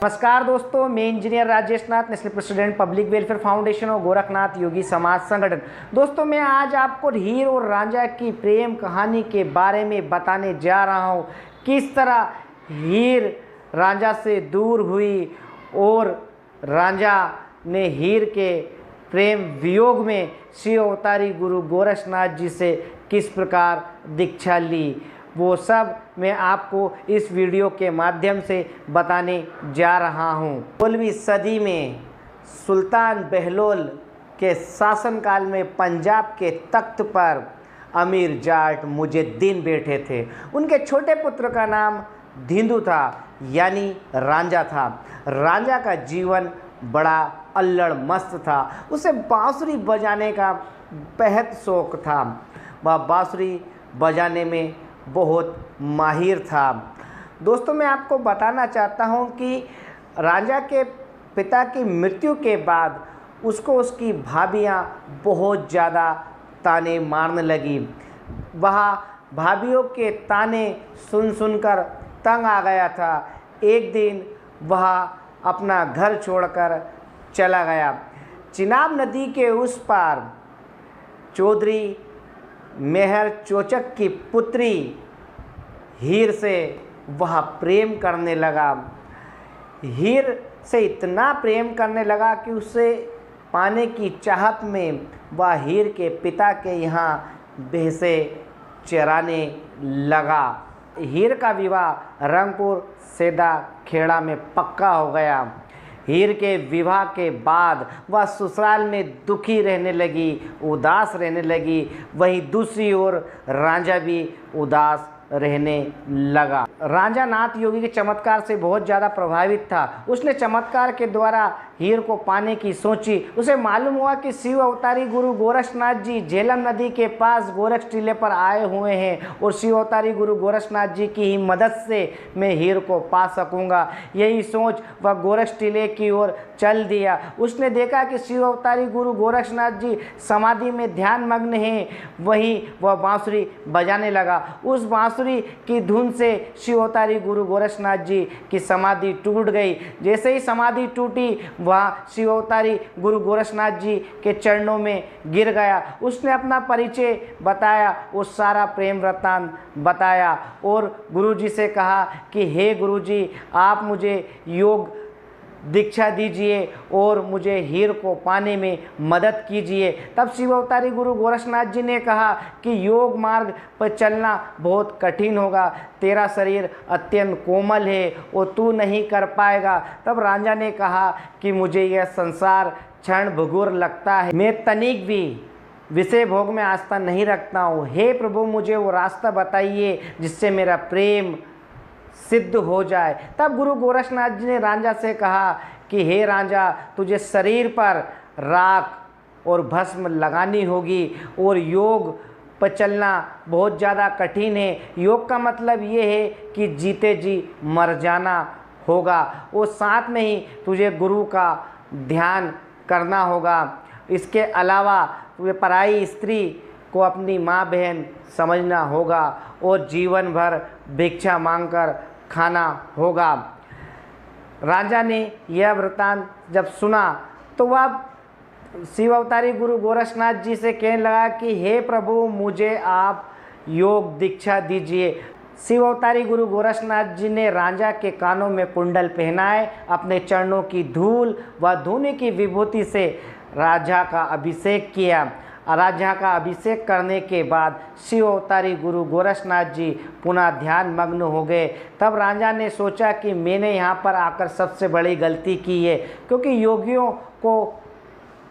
नमस्कार दोस्तों, मैं engineer Rajesh Nath, national president public welfare foundation और गोरखनाथ योगी समाज संगठन। दोस्तों, मैं आज आपको हीर और रांझा की प्रेम कहानी के बारे में बताने जा रहा हूँ। किस तरह हीर रांझा से दूर हुई और रांझा ने हीर के प्रेम वियोग में शिव अवतारी गुरु गोरखनाथ जी से किस प्रकार दीक्षा ली, वो सब मैं आपको इस वीडियो के माध्यम से बताने जा रहा हूँ। 16वीं सदी में सुल्तान बहलोल के शासनकाल में पंजाब के तख्त पर अमीर जाट मुजद्दीन बैठे थे। उनके छोटे पुत्र का नाम धिंदू था, यानी रांझा था। रांझा का जीवन बड़ा अल्लड़ मस्त था। उसे बांसुरी बजाने का बेहद शौक था। वह बांसुरी बजाने में बहुत माहिर था। दोस्तों, मैं आपको बताना चाहता हूं कि रांझा के पिता की मृत्यु के बाद उसको उसकी भाभियां बहुत ज़्यादा ताने मारने लगी। वह भाभियों के ताने सुन सुनकर तंग आ गया था। एक दिन वह अपना घर छोड़कर चला गया। चिनाब नदी के उस पार चौधरी मेहर चोचक की पुत्री हीर से वह प्रेम करने लगा। हीर से इतना प्रेम करने लगा कि उसे पाने की चाहत में वह हीर के पिता के यहाँ भैंसे चराने लगा। हीर का विवाह रंगपुर सेदा खेड़ा में पक्का हो गया। हीर के विवाह के बाद वह ससुराल में दुखी रहने लगी, उदास रहने लगी। वहीं दूसरी ओर रांझा भी उदास रहने लगा। रांझा नाथ योगी के चमत्कार से बहुत ज़्यादा प्रभावित था। उसने चमत्कार के द्वारा हीर को पाने की सोची। उसे मालूम हुआ कि शिव अवतारी गुरु गोरखनाथ जी झेलम नदी के पास गोरख टीले पर आए हुए हैं और शिव अवतारी गुरु गोरखनाथ जी की ही मदद से मैं हीर को पा सकूंगा। यही सोच वह गोरख टीले की ओर चल दिया। उसने देखा कि शिव अवतारी गुरु गोरखनाथ जी समाधि में ध्यान मग्न हैं। वहीं वह बांसुरी बजाने लगा। उस बांसुरी की धुन से शिव अवतारी गुरु गोरखनाथ जी की समाधि टूट गई। जैसे ही समाधि टूटी, वह शिव अवतारी गुरु गोरखनाथ जी के चरणों में गिर गया। उसने अपना परिचय बताया और सारा प्रेम वृत्तांत बताया और गुरुजी से कहा कि हे गुरुजी, आप मुझे योग दीक्षा दीजिए और मुझे हीर को पाने में मदद कीजिए। तब शिव अवतारी गुरु गोरखनाथ जी ने कहा कि योग मार्ग पर चलना बहुत कठिन होगा, तेरा शरीर अत्यंत कोमल है और तू नहीं कर पाएगा। तब रांझा ने कहा कि मुझे यह संसार क्षण भंगुर लगता है, मैं तनिक भी विषय भोग में आस्था नहीं रखता हूँ। हे प्रभु, मुझे वो रास्ता बताइए जिससे मेरा प्रेम सिद्ध हो जाए। तब गुरु गोरखनाथ जी ने रांझा से कहा कि हे रांझा, तुझे शरीर पर राख और भस्म लगानी होगी और योग पर चलना बहुत ज़्यादा कठिन है। योग का मतलब ये है कि जीते जी मर जाना होगा और साथ में ही तुझे गुरु का ध्यान करना होगा। इसके अलावा तुझे पराई स्त्री को अपनी माँ बहन समझना होगा और जीवन भर भिक्षा मांगकर खाना होगा। रांझा ने यह वृत्तांत जब सुना तो वह शिव अवतारी गुरु गोरखनाथ जी से कहने लगा कि हे प्रभु, मुझे आप योग दीक्षा दीजिए। शिव अवतारी गुरु गोरखनाथ जी ने रांझा के कानों में कुंडल पहनाए, अपने चरणों की धूल व धुनी की विभूति से रांझा का अभिषेक किया। रांझा का अभिषेक करने के बाद शिव अवतारी गुरु गोरखनाथ जी पुनः ध्यान मग्न हो गए। तब रांझा ने सोचा कि मैंने यहाँ पर आकर सबसे बड़ी गलती की है, क्योंकि योगियों को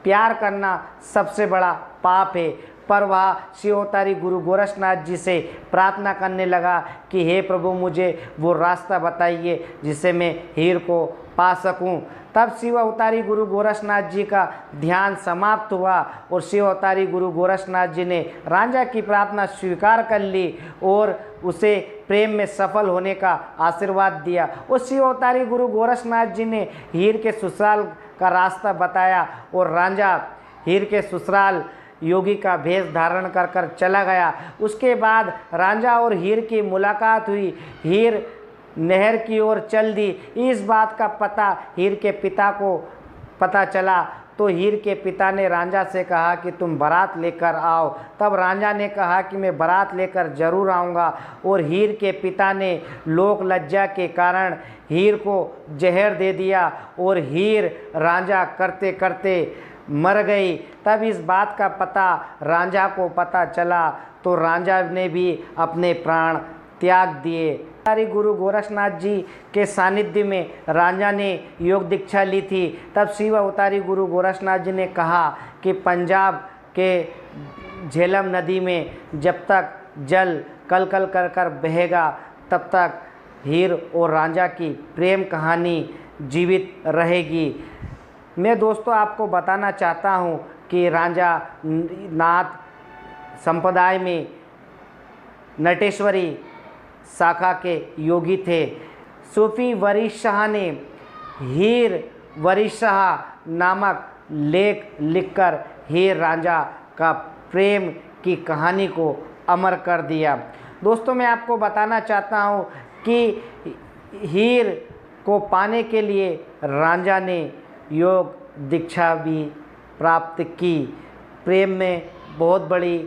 प्यार करना सबसे बड़ा पाप है। पर वह शिव अवतारी गुरु गोरखनाथ जी से प्रार्थना करने लगा कि हे प्रभु, मुझे वो रास्ता बताइए जिससे मैं हीर को पा सकूं। तब शिव अवतारी गुरु गोरखनाथ जी का ध्यान समाप्त हुआ और शिव अवतारी गुरु गोरखनाथ जी ने रांझा की प्रार्थना स्वीकार कर ली और उसे प्रेम में सफल होने का आशीर्वाद दिया। और शिव अवतारी गुरु गोरखनाथ जी ने हीर के ससुराल का रास्ता बताया और रांझा हीर के ससुराल योगी का भेष धारण कर कर चला गया। उसके बाद रांझा और हीर की मुलाकात हुई। हीर नहर की ओर चल दी। इस बात का पता हीर के पिता को पता चला तो हीर के पिता ने रांझा से कहा कि तुम बारात लेकर आओ। तब रांझा ने कहा कि मैं बारात लेकर ज़रूर आऊँगा, और हीर के पिता ने लोक लज्जा के कारण हीर को जहर दे दिया और हीर रांझा करते करते मर गई। तब इस बात का पता रांझा को पता चला तो रांझा ने भी अपने प्राण त्याग दिए। अवतारी गुरु गोरक्षनाथ जी के सानिध्य में रांझा ने योग दीक्षा ली थी। तब शिव अवतारी गुरु गोरक्षनाथ जी ने कहा कि पंजाब के झेलम नदी में जब तक जल कल कल कर कर बहेगा तब तक हीर और रांझा की प्रेम कहानी जीवित रहेगी। मैं दोस्तों आपको बताना चाहता हूँ कि रांझा नाथ संप्रदाय में नटेश्वरी शाखा के योगी थे। सूफी वरीश शाह ने हीर वरीश शाह नामक लेख लिखकर हीर रांझा का प्रेम की कहानी को अमर कर दिया। दोस्तों मैं आपको बताना चाहता हूँ कि हीर को पाने के लिए रांझा ने योग दीक्षा भी प्राप्त की। प्रेम में बहुत बड़ी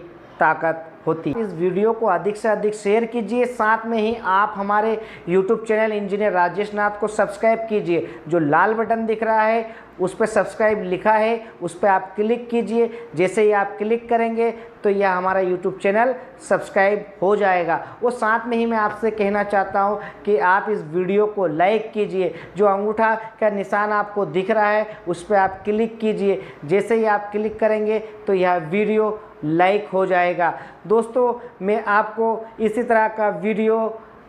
ताकत होती। इस वीडियो को अधिक से अधिक शेयर कीजिए, साथ में ही आप हमारे YouTube चैनल इंजीनियर राजेश नाथ को सब्सक्राइब कीजिए। जो लाल बटन दिख रहा है उस पर सब्सक्राइब लिखा है, उस पर आप क्लिक कीजिए। जैसे ही आप क्लिक करेंगे तो यह हमारा YouTube चैनल सब्सक्राइब हो जाएगा। और साथ में ही मैं आपसे कहना चाहता हूं कि आप इस वीडियो को लाइक कीजिए। जो अंगूठा का निशान आपको दिख रहा है उस पर आप क्लिक कीजिए। जैसे ही आप क्लिक करेंगे तो यह वीडियो लाइक हो जाएगा। दोस्तों मैं आपको इसी तरह का वीडियो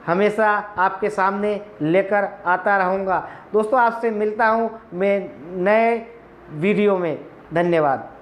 हमेशा आपके सामने लेकर आता रहूँगा। दोस्तों आपसे मिलता हूँ मैं नए वीडियो में। धन्यवाद।